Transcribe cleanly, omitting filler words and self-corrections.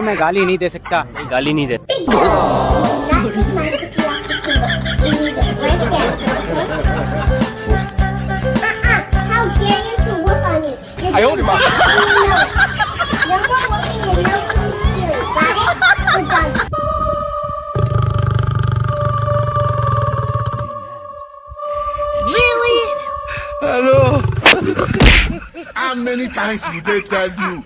मैं गाली नहीं दे सकता। नहीं, गाली नहीं दे। How many times did they tell you?